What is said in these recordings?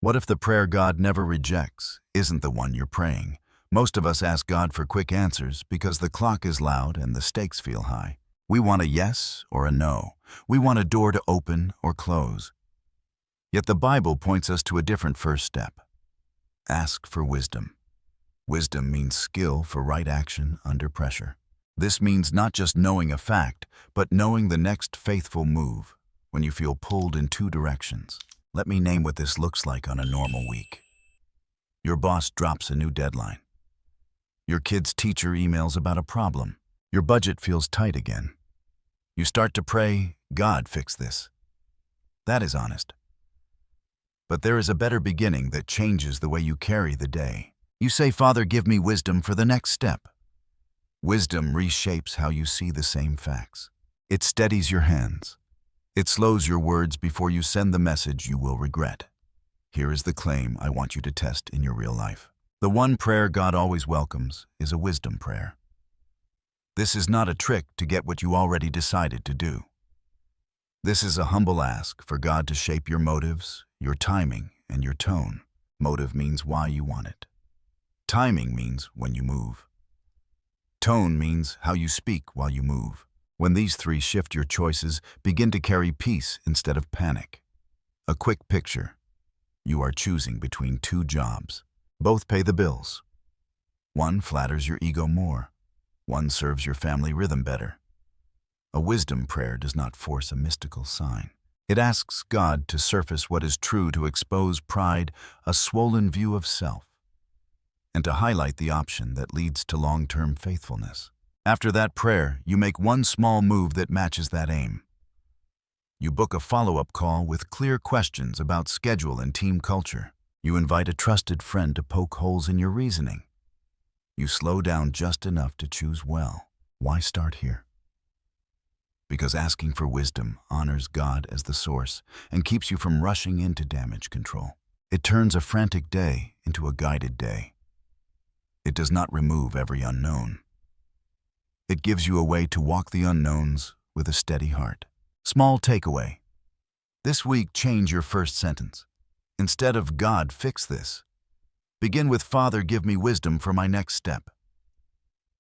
What if the prayer God never rejects isn't the one you're praying? Most of us ask God for quick answers because the clock is loud and the stakes feel high. We want a yes or a no. We want a door to open or close. Yet the Bible points us to a different first step. Ask for wisdom. Wisdom means skill for right action under pressure. This means not just knowing a fact, but knowing the next faithful move when you feel pulled in two directions. Let me name what this looks like on a normal week. Your boss drops a new deadline. Your kid's teacher emails about a problem. Your budget feels tight again. You start to pray, God, fix this. That is honest. But there is a better beginning that changes the way you carry the day. You say, Father, give me wisdom for the next step. Wisdom reshapes how you see the same facts. It steadies your hands. It slows your words before you send the message you will regret. Here is the claim I want you to test in your real life. The one prayer God always welcomes is a wisdom prayer. This is not a trick to get what you already decided to do. This is a humble ask for God to shape your motives, your timing, and your tone. Motive means why you want it. Timing means when you move. Tone means how you speak while you move. When these three shift, your choices begin to carry peace instead of panic. A quick picture. You are choosing between two jobs. Both pay the bills. One flatters your ego more. One serves your family rhythm better. A wisdom prayer does not force a mystical sign. It asks God to surface what is true, to expose pride, a swollen view of self, and to highlight the option that leads to long-term faithfulness. After that prayer, you make one small move that matches that aim. You book a follow-up call with clear questions about schedule and team culture. You invite a trusted friend to poke holes in your reasoning. You slow down just enough to choose well. Why start here? Because asking for wisdom honors God as the source and keeps you from rushing into damage control. It turns a frantic day into a guided day. It does not remove every unknown. It gives you a way to walk the unknowns with a steady heart. Small takeaway. This week, change your first sentence. Instead of God, fix this, begin with Father, give me wisdom for my next step.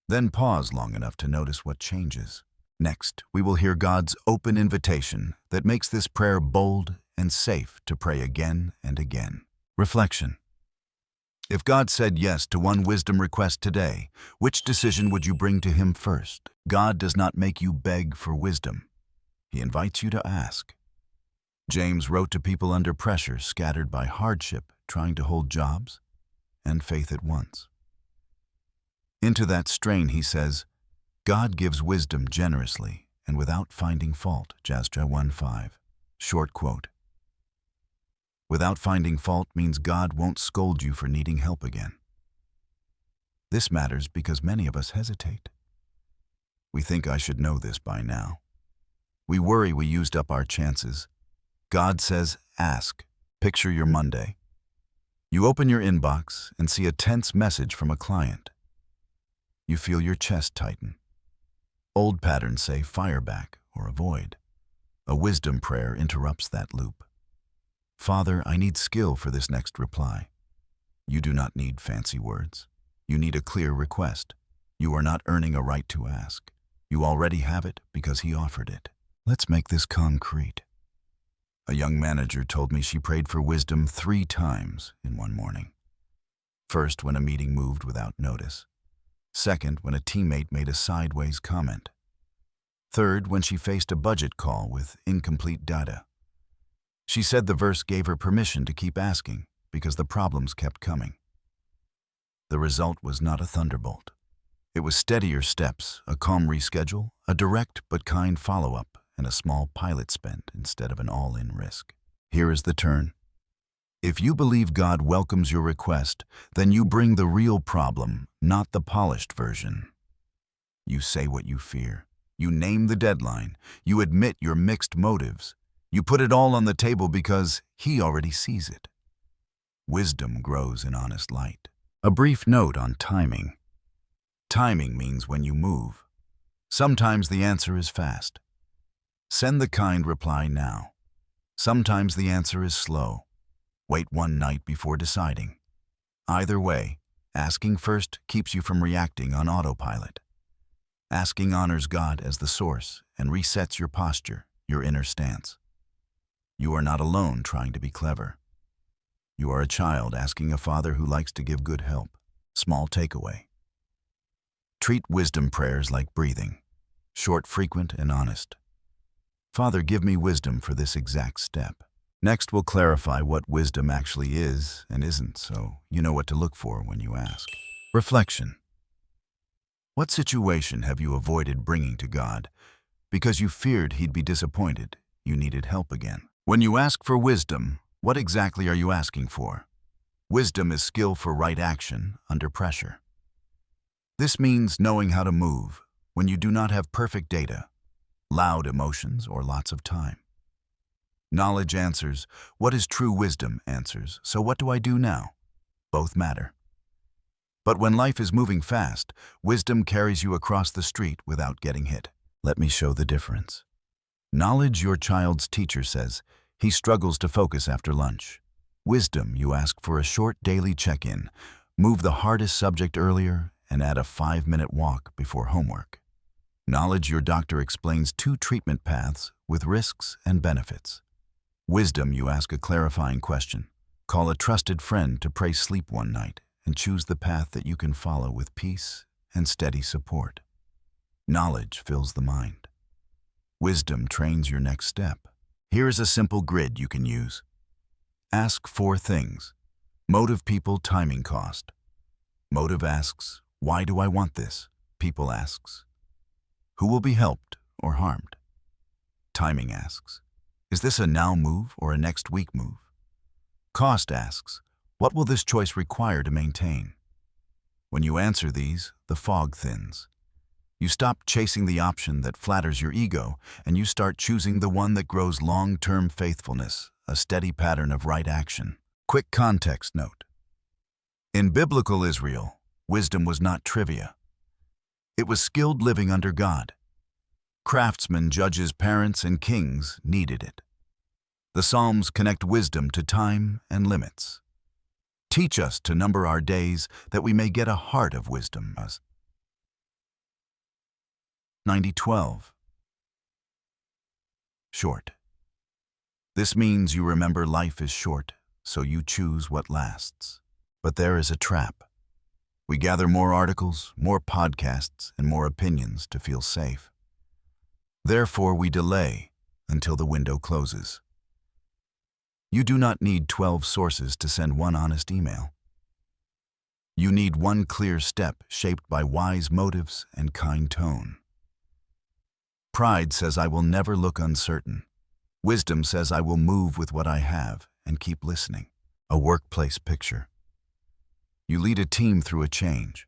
Then pause long enough to notice what changes. Next, we will hear God's open invitation that makes this prayer bold and safe to pray again and again. Reflection. If God said yes to one wisdom request today, which decision would you bring to Him first? God does not make you beg for wisdom. He invites you to ask. James wrote to people under pressure, scattered by hardship, trying to hold jobs and faith at once. Into that strain, he says, God gives wisdom generously and without finding fault, Jastra 1:5. Short quote. Without finding fault means God won't scold you for needing help again. This matters because many of us hesitate. We think I should know this by now. We worry we used up our chances. God says, ask. Picture your Monday. You open your inbox and see a tense message from a client. You feel your chest tighten. Old patterns say fire back or avoid. A wisdom prayer interrupts that loop. Father, I need skill for this next reply. You do not need fancy words. You need a clear request. You are not earning a right to ask. You already have it because He offered it. Let's make this concrete. A young manager told me she prayed for wisdom 3 times in one morning. First, when a meeting moved without notice. Second, when a teammate made a sideways comment. Third, when she faced a budget call with incomplete data. She said the verse gave her permission to keep asking because the problems kept coming. The result was not a thunderbolt. It was steadier steps, a calm reschedule, a direct but kind follow-up, and a small pilot spend instead of an all-in risk. Here is the turn. If you believe God welcomes your request, then you bring the real problem, not the polished version. You say what you fear. You name the deadline. You admit your mixed motives. You put it all on the table because He already sees it. Wisdom grows in honest light. A brief note on timing. Timing means when you move. Sometimes the answer is fast. Send the kind reply now. Sometimes the answer is slow. Wait one night before deciding. Either way, asking first keeps you from reacting on autopilot. Asking honors God as the source and resets your posture, your inner stance. You are not alone trying to be clever. You are a child asking a father who likes to give good help. Small takeaway. Treat wisdom prayers like breathing, short, frequent, and honest. Father, give me wisdom for this exact step. Next, we'll clarify what wisdom actually is and isn't, so you know what to look for when you ask. Reflection. What situation have you avoided bringing to God because you feared He'd be disappointed, you needed help again? When you ask for wisdom, what exactly are you asking for? Wisdom is skill for right action under pressure. This means knowing how to move when you do not have perfect data, loud emotions, or lots of time. Knowledge answers, what is true wisdom answers, so what do I do now? Both matter. But when life is moving fast, wisdom carries you across the street without getting hit. Let me show the difference. Knowledge, your child's teacher says, he struggles to focus after lunch. Wisdom, you ask for a short daily check-in, move the hardest subject earlier, and add a 5-minute walk before homework. Knowledge, your doctor explains 2 treatment paths with risks and benefits. Wisdom, you ask a clarifying question, call a trusted friend to pray sleep one night, and choose the path that you can follow with peace and steady support. Knowledge fills the mind. Wisdom trains your next step. Here is a simple grid you can use. Ask 4 things. Motive, people, timing, cost. Motive asks, why do I want this? People asks, who will be helped or harmed? Timing asks, is this a now move or a next week move? Cost asks, what will this choice require to maintain? When you answer these, the fog thins. You stop chasing the option that flatters your ego, and you start choosing the one that grows long-term faithfulness, a steady pattern of right action. Quick context note. In biblical Israel, wisdom was not trivia. It was skilled living under God. Craftsmen, judges, parents, and kings needed it. The Psalms connect wisdom to time and limits. Teach us to number our days that we may get a heart of wisdom. 90-12. Short. This means you remember life is short, so you choose what lasts. But there is a trap. We gather more articles, more podcasts, and more opinions to feel safe. Therefore, we delay until the window closes. You do not need 12 sources to send one honest email. You need one clear step shaped by wise motives and kind tone. Pride says, I will never look uncertain. Wisdom says, I will move with what I have and keep listening. A workplace picture. You lead a team through a change.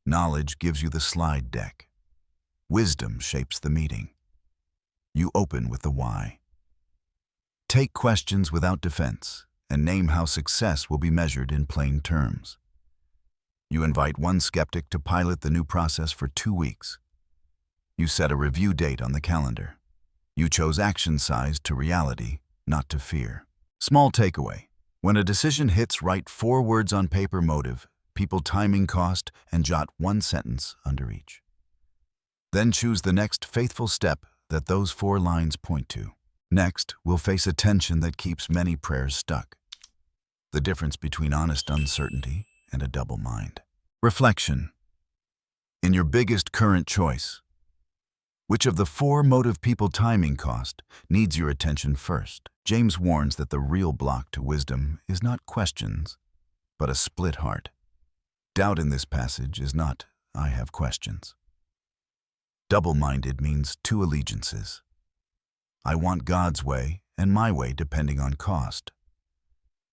Knowledge gives you the slide deck. Wisdom shapes the meeting. You open with the why. Take questions without defense and name how success will be measured in plain terms. You invite one skeptic to pilot the new process for 2 weeks. You set a review date on the calendar. You chose action size to reality, not to fear. Small takeaway. When a decision hits, write 4 words on paper: motive, people, timing, cost, and jot 1 sentence under each. Then choose the next faithful step that those 4 lines point to. Next, we'll face a tension that keeps many prayers stuck. The difference between honest uncertainty and a double mind. Reflection. In your biggest current choice, which of the 4 motive, people, timing, cost needs your attention first? James warns that the real block to wisdom is not questions, but a split heart. Doubt in this passage is not, I have questions. Double-minded means 2 allegiances. I want God's way and my way depending on cost.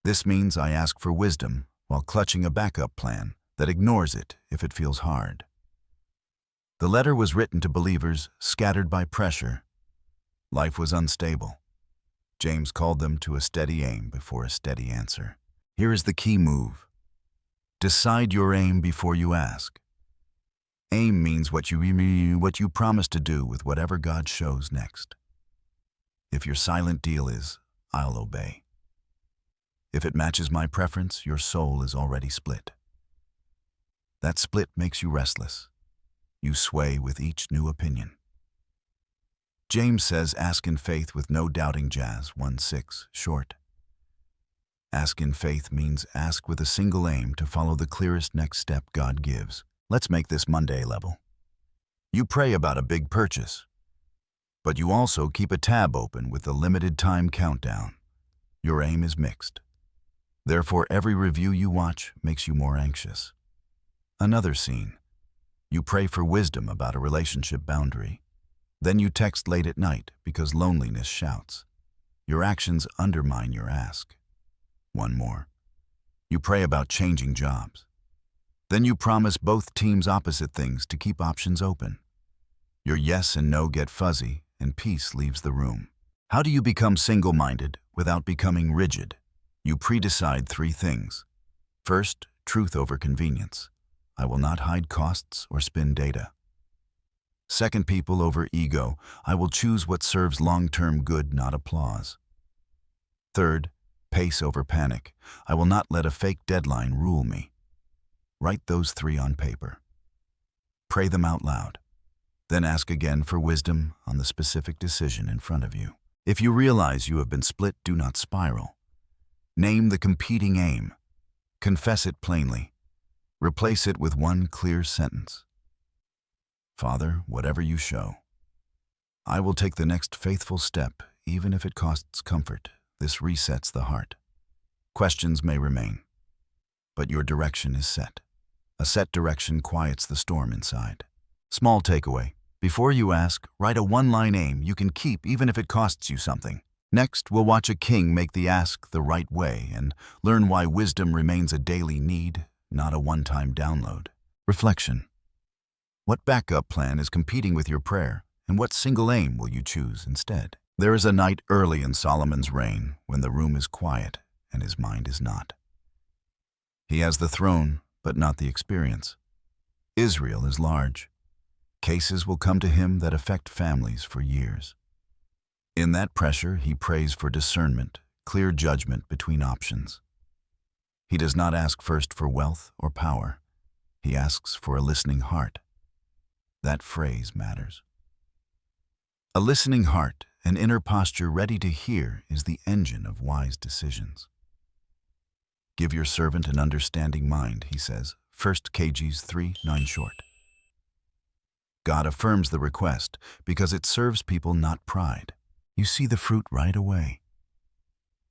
This means I ask for wisdom while clutching a backup plan that ignores it if it feels hard. The letter was written to believers scattered by pressure. Life was unstable. James called them to a steady aim before a steady answer. Here is the key move. Decide your aim before you ask. Aim means what you promise to do with whatever God shows next. If your silent deal is, I'll obey. If it matches my preference, your soul is already split. That split makes you restless. You sway with each new opinion. James says, ask in faith with no doubting. Jazz 1:6, short. Ask in faith means ask with a single aim to follow the clearest next step God gives. Let's make this Monday level. You pray about a big purchase, but you also keep a tab open with the limited time countdown. Your aim is mixed. Therefore, every review you watch makes you more anxious. Another scene. You pray for wisdom about a relationship boundary. Then you text late at night because loneliness shouts. Your actions undermine your ask. One more. You pray about changing jobs. Then you promise both teams opposite things to keep options open. Your yes and no get fuzzy, and peace leaves the room. How do you become single-minded without becoming rigid? You predecide 3 things. First, truth over convenience. I will not hide costs or spin data. Second, people over ego. I will choose what serves long-term good, not applause. Third, pace over panic. I will not let a fake deadline rule me. Write those 3 on paper. Pray them out loud. Then ask again for wisdom on the specific decision in front of you. If you realize you have been split, do not spiral. Name the competing aim. Confess it plainly. Replace it with one clear sentence. Father, whatever you show, I will take the next faithful step, even if it costs comfort. This resets the heart. Questions may remain, but your direction is set. A set direction quiets the storm inside. Small takeaway. Before you ask, write a 1-line aim you can keep even if it costs you something. Next, we'll watch a king make the ask the right way and learn why wisdom remains a daily need, not a one-time download. Reflection. What backup plan is competing with your prayer, and what single aim will you choose instead? There is a night early in Solomon's reign when the room is quiet and his mind is not. He has the throne, but not the experience. Israel is large. Cases will come to him that affect families for years. In that pressure, he prays for discernment, clear judgment between options. He does not ask first for wealth or power. He asks for a listening heart. That phrase matters. A listening heart, an inner posture ready to hear, is the engine of wise decisions. Give your servant an understanding mind, he says, 1 Kings 3:9 short. God affirms the request because it serves people, not pride. You see the fruit right away.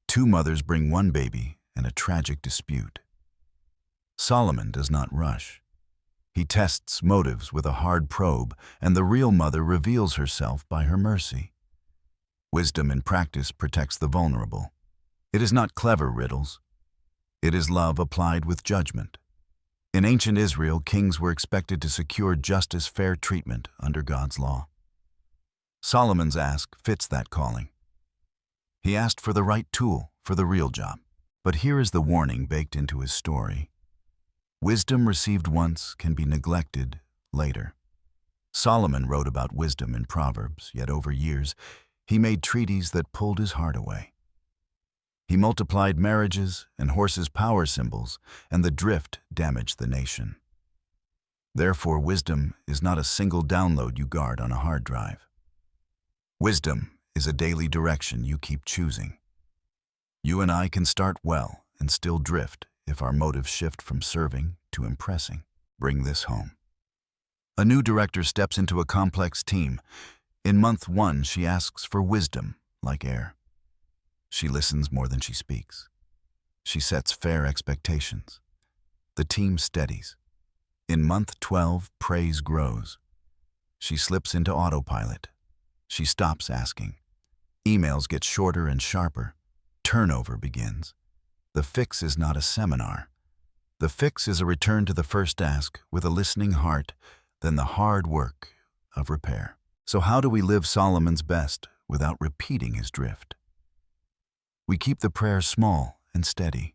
2 mothers bring 1 baby and a tragic dispute. Solomon does not rush. He tests motives with a hard probe, and the real mother reveals herself by her mercy. Wisdom in practice protects the vulnerable. It is not clever riddles. It is love applied with judgment. In ancient Israel, kings were expected to secure justice, fair treatment under God's law. Solomon's ask fits that calling. He asked for the right tool for the real job. But here is the warning baked into his story. Wisdom received once can be neglected later. Solomon wrote about wisdom in Proverbs, yet over years, he made treaties that pulled his heart away. He multiplied marriages and horses' power symbols, and the drift damaged the nation. Therefore, wisdom is not a single download you guard on a hard drive. Wisdom is a daily direction you keep choosing. You and I can start well and still drift if our motives shift from serving to impressing. Bring this home. A new director steps into a complex team. In month 1, she asks for wisdom, like air. She listens more than she speaks. She sets fair expectations. The team steadies. In month 12, praise grows. She slips into autopilot. She stops asking. Emails get shorter and sharper. Turnover begins. The fix is not a seminar. The fix is a return to the first ask with a listening heart, then the hard work of repair. So how do we live Solomon's best without repeating his drift? We keep the prayer small and steady.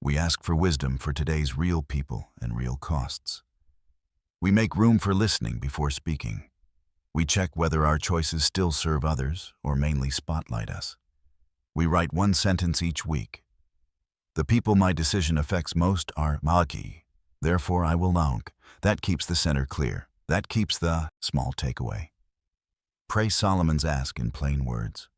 We ask for wisdom for today's real people and real costs. We make room for listening before speaking. We check whether our choices still serve others or mainly spotlight us. We write one sentence each week. The people my decision affects most are Malaki. Therefore I will launk. That keeps the center clear. That keeps the small takeaway. Pray Solomon's ask in plain words.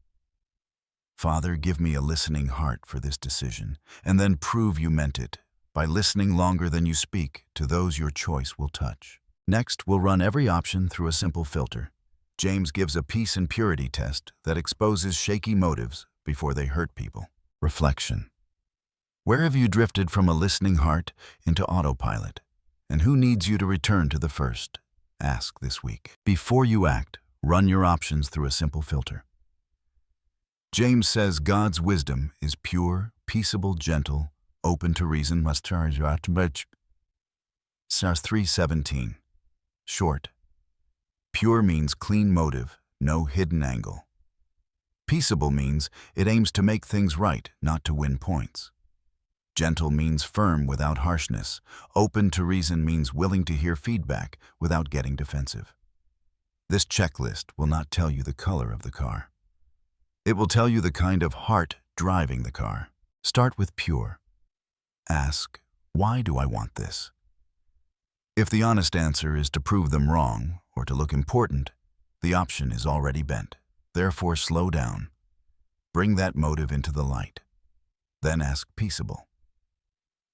Father, give me a listening heart for this decision, and then prove you meant it by listening longer than you speak to those your choice will touch. Next, we'll run every option through a simple filter. James gives a peace and purity test that exposes shaky motives before they hurt people. Reflection. Where have you drifted from a listening heart into autopilot? And who needs you to return to the first? Ask this week. Before you act, run your options through a simple filter. James says God's wisdom is pure, peaceable, gentle, open to reason. Psalms 3:17. Short. Pure means clean motive, no hidden angle. Peaceable means it aims to make things right, not to win points. Gentle means firm without harshness. Open to reason means willing to hear feedback without getting defensive. This checklist will not tell you the color of the car. It will tell you the kind of heart driving the car. Start with pure. Ask, why do I want this? If the honest answer is to prove them wrong or to look important, the option is already bent. Therefore, slow down. Bring that motive into the light. Then ask peaceable.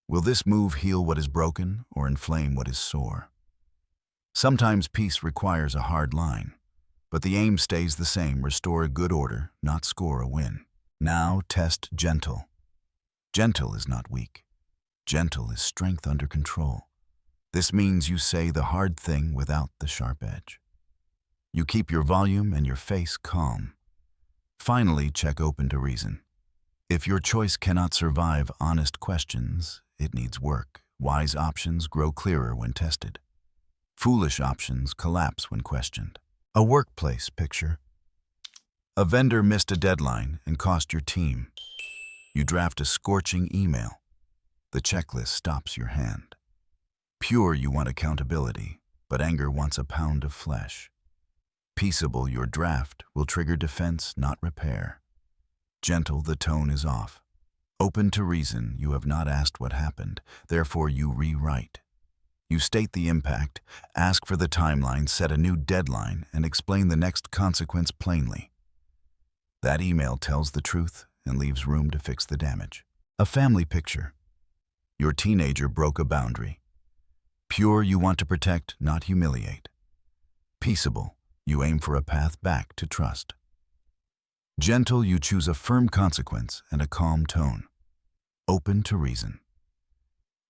Will this move heal what is broken or inflame what is sore? Sometimes peace requires a hard line, but the aim stays the same: restore a good order, not score a win. Now test gentle. Gentle is not weak. Gentle is strength under control. This means you say the hard thing without the sharp edge. You keep your volume and your face calm. Finally, check open to reason. If your choice cannot survive honest questions, it needs work. Wise options grow clearer when tested. Foolish options collapse when questioned. A workplace picture. A vendor missed a deadline and cost your team. You draft a scorching email. The checklist stops your hand. Pure, you want accountability, but anger wants a pound of flesh. Peaceable, your draft will trigger defense, not repair. Gentle, the tone is off. Open to reason, you have not asked what happened, therefore you rewrite. You state the impact, ask for the timeline, set a new deadline, and explain the next consequence plainly. That email tells the truth and leaves room to fix the damage. A family picture. Your teenager broke a boundary. Pure, you want to protect, not humiliate. Peaceable, you aim for a path back to trust. Gentle, you choose a firm consequence and a calm tone. Open to reason.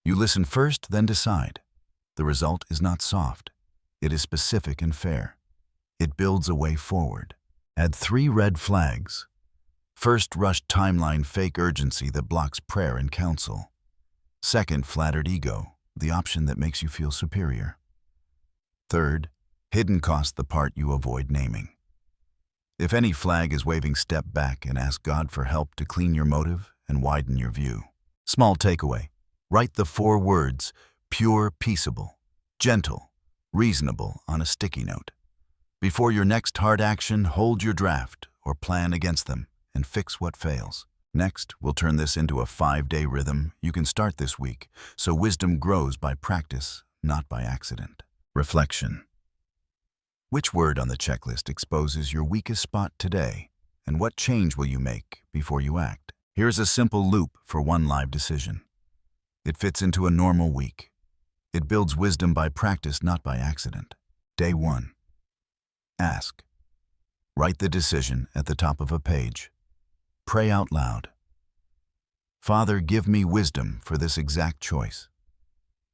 You listen first, then decide. The result is not soft. It is specific and fair. It builds a way forward. Add 3 red flags. First, rushed timeline, fake urgency that blocks prayer and counsel. Second, flattered ego, the option that makes you feel superior. Third, hidden cost, the part you avoid naming. If any flag is waving, step back and ask God for help to clean your motive and widen your view. Small takeaway. Write the 4 words, pure, peaceable, gentle, reasonable, on a sticky note. Before your next hard action, hold your draft or plan against them and fix what fails. Next, we'll turn this into a 5-day rhythm you can start this week, so wisdom grows by practice, not by accident. Reflection. Which word on the checklist exposes your weakest spot today, and what change will you make before you act? Here's a simple loop for one live decision. It fits into a normal week. It builds wisdom by practice, not by accident. Day 1. Ask. Write the decision at the top of a page. Pray out loud. Father, give me wisdom for this exact choice.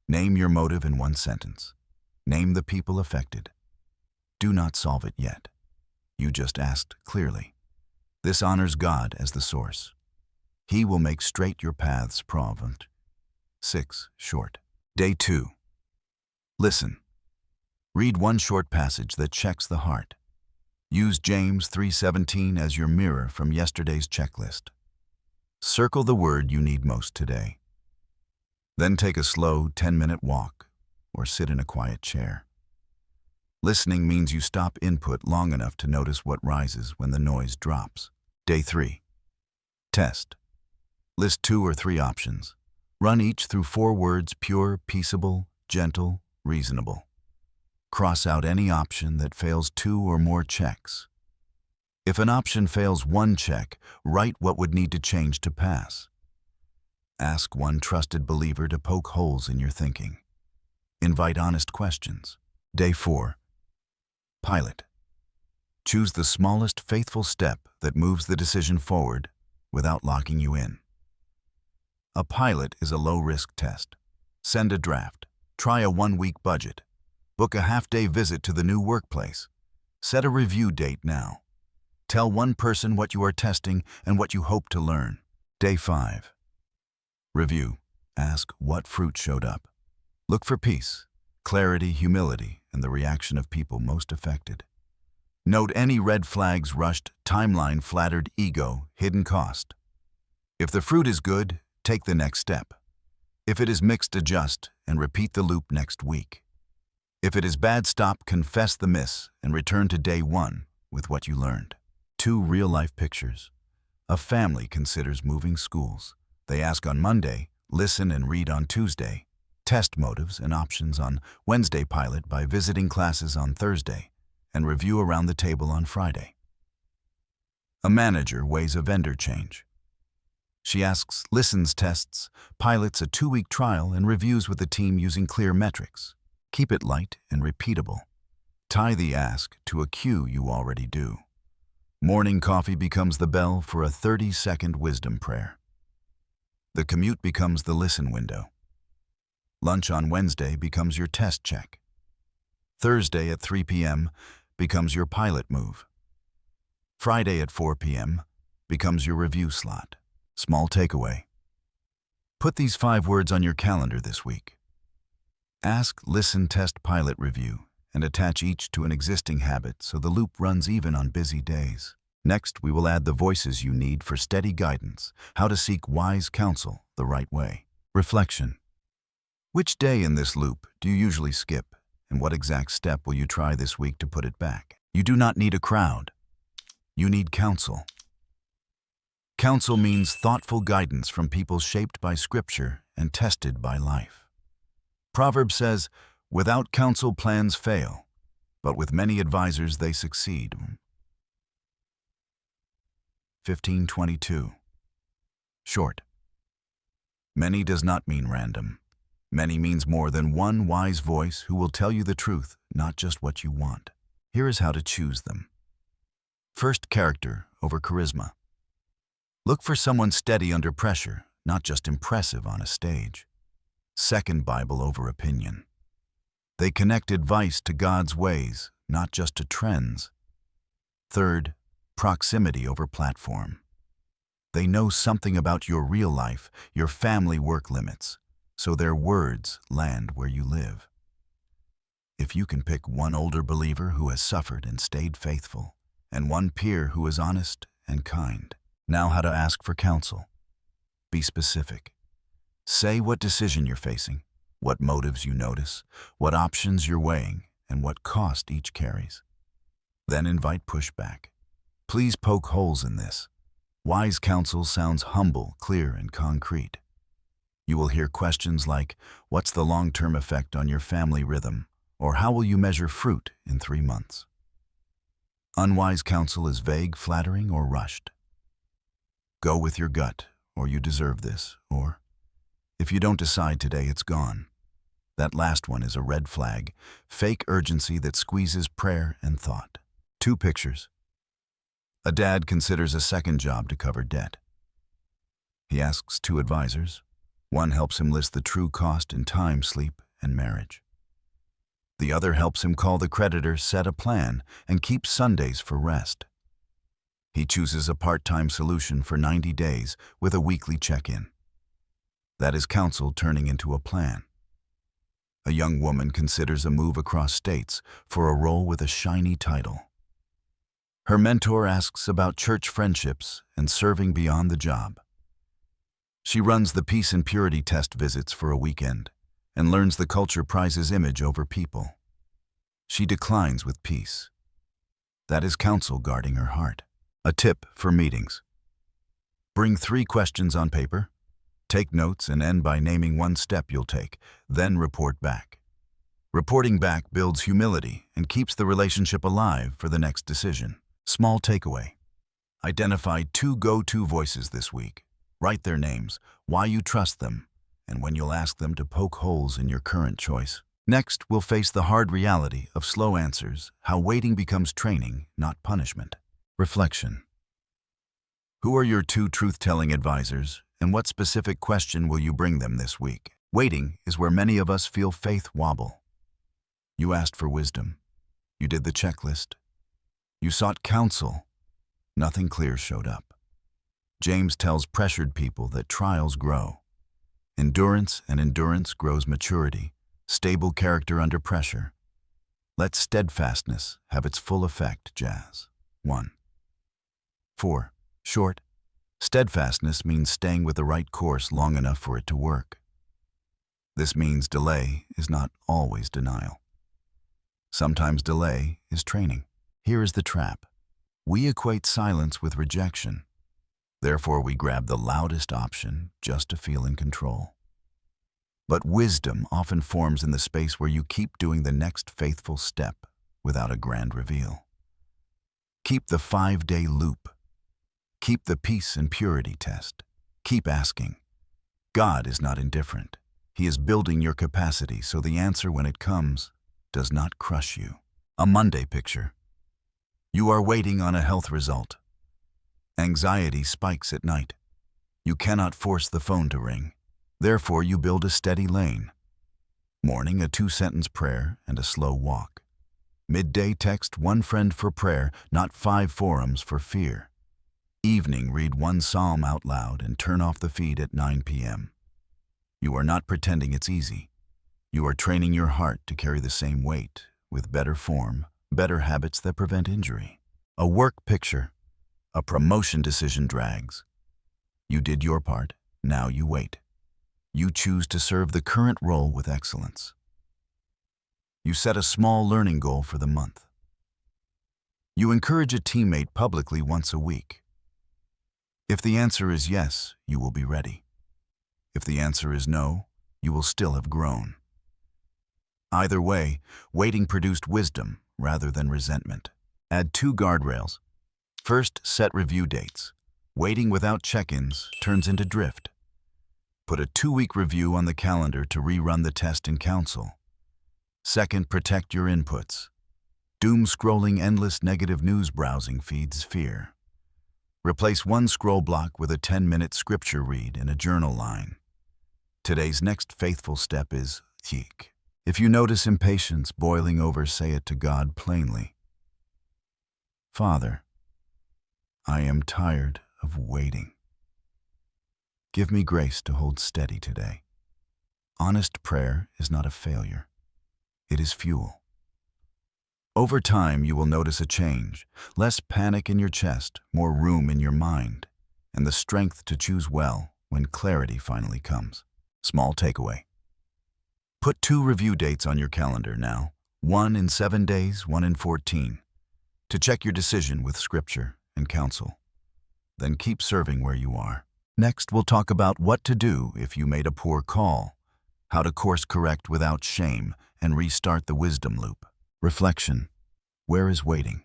Name your motive in 1 sentence. Name the people affected. Do not solve it yet. You just asked clearly. This honors God as the source. He will make straight your paths. Proverbs 6. Short. Day 2. Listen. Read one short passage that checks the heart. Use James 3:17 as your mirror from yesterday's checklist. Circle the word you need most today. Then take a slow 10-minute walk or sit in a quiet chair. Listening means you stop input long enough to notice what rises when the noise drops. Day 3. Test. List 2 or 3 options. Run each through 4 words: pure, peaceable, gentle, reasonable. Cross out any option that fails 2 or more checks. If an option fails 1 check, write what would need to change to pass. Ask one trusted believer to poke holes in your thinking. Invite honest questions. Day 4. Pilot. Choose the smallest faithful step that moves the decision forward without locking you in. A pilot is a low-risk test. Send a draft. Try a 1-week budget. Book a half-day visit to the new workplace. Set a review date now. Tell one person what you are testing and what you hope to learn. Day 5. Review. Ask what fruit showed up. Look for peace, clarity, humility, and the reaction of people most affected. Note any red flags: rushed, timeline, flattered, ego, hidden cost. If the fruit is good, take the next step. If it is mixed, adjust and repeat the loop next week. If it is bad, stop, confess the miss, and return to day 1 with what you learned. 2 real-life pictures. A family considers moving schools. They ask on Monday, listen and read on Tuesday. Test motives and options on Wednesday. Pilot by visiting classes on Thursday and review around the table on Friday. A manager weighs a vendor change. She asks, listens, tests, pilots a 2-week trial, and reviews with the team using clear metrics. Keep it light and repeatable. Tie the ask to a cue you already do. Morning coffee becomes the bell for a 30-second wisdom prayer. The commute becomes the listen window. Lunch on Wednesday becomes your test check. Thursday at 3 p.m. becomes your pilot move. Friday at 4 p.m. becomes your review slot. Small takeaway. Put these 5 words on your calendar this week. Ask, listen, test, pilot, review, and attach each to an existing habit so the loop runs even on busy days. Next, we will add the voices you need for steady guidance, how to seek wise counsel the right way. Reflection. Which day in this loop do you usually skip, and what exact step will you try this week to put it back? You do not need a crowd. You need counsel. Counsel means thoughtful guidance from people shaped by Scripture and tested by life. Proverbs says, without counsel plans fail, but with many advisors they succeed. 15:22. Short. Many does not mean random. Many means more than one wise voice who will tell you the truth, not just what you want. Here is how to choose them. First, character over charisma. Look for someone steady under pressure, not just impressive on a stage. Second, Bible over opinion. They connect advice to God's ways, not just to trends. Third, proximity over platform. They know something about your real life, your family, work limits, so their words land where you live. If you can pick one older believer who has suffered and stayed faithful, and one peer who is honest and kind. Now, how to ask for counsel. Be specific. Say what decision you're facing, what motives you notice, what options you're weighing, and what cost each carries. Then invite pushback. Please poke holes in this. Wise counsel sounds humble, clear, and concrete. You will hear questions like, what's the long-term effect on your family rhythm? Or how will you measure fruit in 3 months? Unwise counsel is vague, flattering, or rushed. Go with your gut, or you deserve this, or if you don't decide today, it's gone. That last one is a red flag, fake urgency that squeezes prayer and thought. 2 pictures. A dad considers a second job to cover debt. He asks 2 advisors. One helps him list the true cost in time, sleep, and marriage. The other helps him call the creditor, set a plan, and keep Sundays for rest. He chooses a part-time solution for 90 days with a weekly check-in. That is counsel turning into a plan. A young woman considers a move across states for a role with a shiny title. Her mentor asks about church friendships and serving beyond the job. She runs the peace and purity test visits for a weekend and learns the culture prizes image over people. She declines with peace. That is counsel guarding her heart. A tip for meetings. Bring 3 questions on paper. Take notes and end by naming one step you'll take, then report back. Reporting back builds humility and keeps the relationship alive for the next decision. Small takeaway. Identify 2 go-to voices this week. Write their names, why you trust them, and when you'll ask them to poke holes in your current choice. Next, we'll face the hard reality of slow answers, how waiting becomes training, not punishment. Reflection. Who are your 2 truth-telling advisors, and what specific question will you bring them this week? Waiting is where many of us feel faith wobble. You asked for wisdom. You did the checklist. You sought counsel. Nothing clear showed up. James tells pressured people that trials grow. Endurance grows maturity, stable character under pressure. Let steadfastness have its full effect, Jazz. 1. 4. Short. Steadfastness means staying with the right course long enough for it to work. This means delay is not always denial. Sometimes delay is training. Here is the trap. We equate silence with rejection. Therefore, we grab the loudest option just to feel in control. But wisdom often forms in the space where you keep doing the next faithful step without a grand reveal. Keep the 5-day loop. Keep the peace and purity test. Keep asking. God is not indifferent. He is building your capacity so the answer when it comes does not crush you. A Monday picture. You are waiting on a health result. Anxiety spikes at night. You cannot force the phone to ring. Therefore, you build a steady lane. Morning, a 2-sentence prayer and a slow walk. Midday, text 1 friend for prayer, not 5 forums for fear. Evening, read 1 psalm out loud and turn off the feed at 9 p.m. You are not pretending it's easy. You are training your heart to carry the same weight, with better form, better habits that prevent injury. A work picture. A promotion decision drags. You did your part, now you wait. You choose to serve the current role with excellence. You set a small learning goal for the month. You encourage a teammate publicly once a week. If the answer is yes, you will be ready. If the answer is no, you will still have grown. Either way, waiting produced wisdom rather than resentment. Add 2 guardrails. First, set review dates. Waiting without check-ins turns into drift. Put a 2-week review on the calendar to rerun the test in Counsel. Second, protect your inputs. Doom-scrolling endless negative news browsing feeds fear. Replace 1 scroll block with a 10-minute scripture read in a journal line. Today's next faithful step is Yik. If you notice impatience boiling over, say it to God plainly. Father, I am tired of waiting. Give me grace to hold steady today. Honest prayer is not a failure. It is fuel. Over time, you will notice a change. Less panic in your chest, more room in your mind, and the strength to choose well when clarity finally comes. Small takeaway. Put 2 review dates on your calendar now, 1 in 7 days, 1 in 14, to check your decision with Scripture and Counsel. Then keep serving where you are. Next, we'll talk about what to do if you made a poor call, how to course correct without shame, and restart the wisdom loop. Reflection. Where is waiting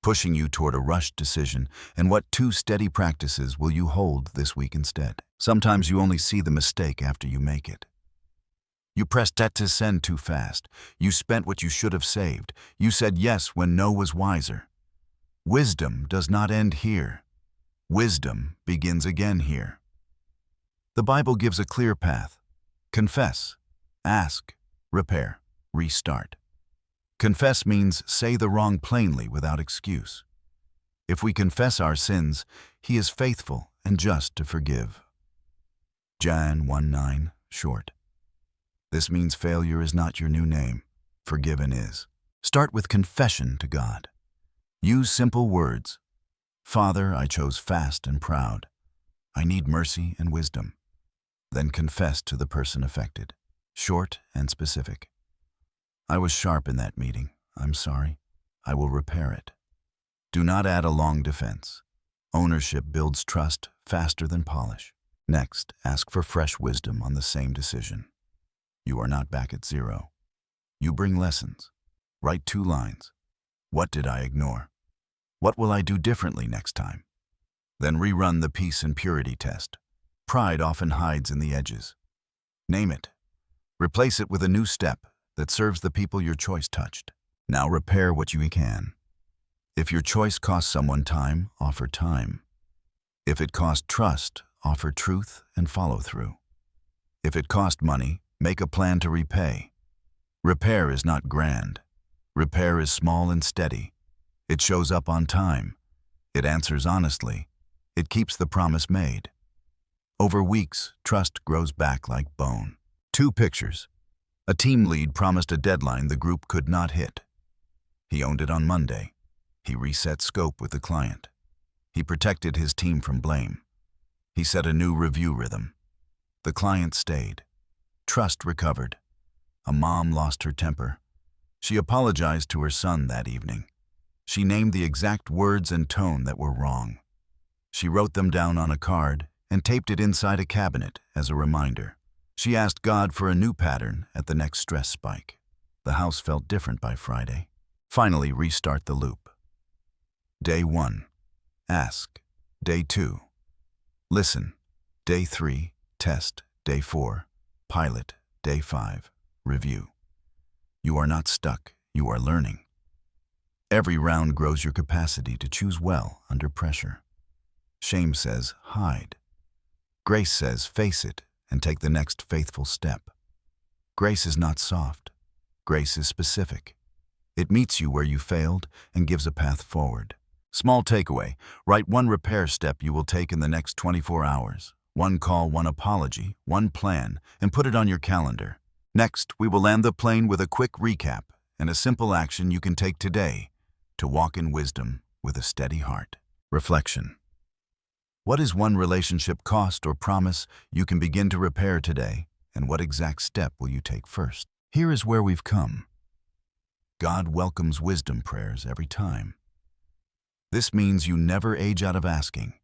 pushing you toward a rushed decision, and what 2 steady practices will you hold this week instead? Sometimes you only see the mistake after you make it. You pressed that to send too fast. You spent what you should have saved. You said yes when no was wiser. Wisdom does not end here. Wisdom begins again here. The Bible gives a clear path. Confess, ask, repair, restart. Confess means say the wrong plainly without excuse. If we confess our sins, He is faithful and just to forgive. John 1:9, short. This means failure is not your new name. Forgiven is. Start with confession to God. Use simple words. Father, I chose fast and proud. I need mercy and wisdom. Then confess to the person affected. Short and specific. I was sharp in that meeting. I'm sorry. I will repair it. Do not add a long defense. Ownership builds trust faster than polish. Next, ask for fresh wisdom on the same decision. You are not back at zero. You bring lessons. Write 2 lines. What did I ignore? What will I do differently next time? Then rerun the peace and purity test. Pride often hides in the edges. Name it. Replace it with a new step that serves the people your choice touched. Now repair what you can. If your choice cost someone time, offer time. If it cost trust, offer truth and follow through. If it cost money, make a plan to repay. Repair is not grand. Repair is small and steady. It shows up on time. It answers honestly. It keeps the promise made. Over weeks, trust grows back like bone. 2 pictures. A team lead promised a deadline the group could not hit. He owned it on Monday. He reset scope with the client. He protected his team from blame. He set a new review rhythm. The client stayed. Trust recovered. A mom lost her temper. She apologized to her son that evening. She named the exact words and tone that were wrong. She wrote them down on a card and taped it inside a cabinet as a reminder. She asked God for a new pattern at the next stress spike. The house felt different by Friday. Finally, restart the loop. Day 1. Ask. Day 2. Listen. Day 3. Test. Day 4. Pilot. Day 5. Review. You are not stuck. You are learning. Every round grows your capacity to choose well under pressure. Shame says, hide. Grace says, face it and take the next faithful step. Grace is not soft. Grace is specific. It meets you where you failed and gives a path forward. Small takeaway, write 1 repair step you will take in the next 24 hours. 1 call, 1 apology, 1 plan, and put it on your calendar. Next, we will land the plane with a quick recap and a simple action you can take today to walk in wisdom with a steady heart. Reflection. What is 1 relationship cost or promise you can begin to repair today, and what exact step will you take first? Here is where we've come. God welcomes wisdom prayers every time. This means you never age out of asking.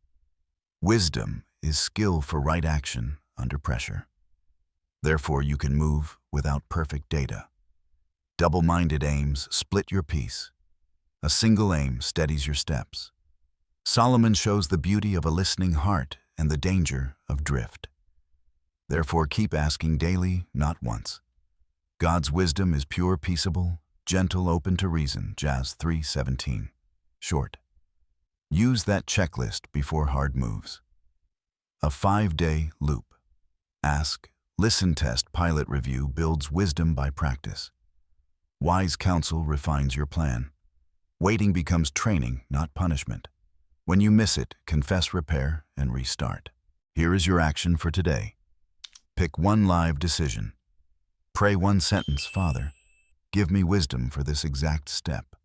Wisdom is skill for right action under pressure. Therefore, you can move without perfect data. Double-minded aims split your peace. A single aim steadies your steps. Solomon shows the beauty of a listening heart and the danger of drift. Therefore, keep asking daily, not once. God's wisdom is pure, peaceable, gentle, open to reason, Jazz 3:17. Short. Use that checklist before hard moves. A 5-day loop. Ask, listen, test, pilot, review builds wisdom by practice. Wise counsel refines your plan. Waiting becomes training, not punishment. When you miss it, confess, repair, and restart. Here is your action for today. Pick 1 live decision. Pray 1 sentence, Father, give me wisdom for this exact step.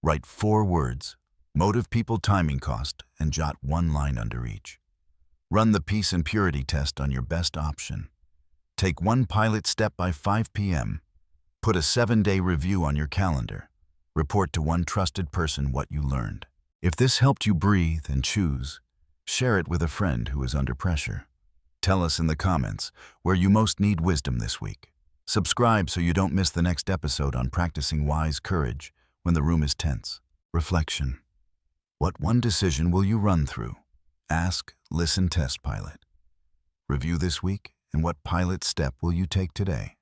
Write 4 words, motive, people, timing, cost, and jot 1 line under each. Run the peace and purity test on your best option. Take 1 pilot step by 5 p.m. Put a 7-day review on your calendar. Report to 1 trusted person what you learned. If this helped you breathe and choose, share it with a friend who is under pressure. Tell us in the comments where you most need wisdom this week. Subscribe so you don't miss the next episode on practicing wise courage when the room is tense. Reflection. What 1 decision will you run through? Ask, listen, test, pilot. Review this week, and what pilot step will you take today?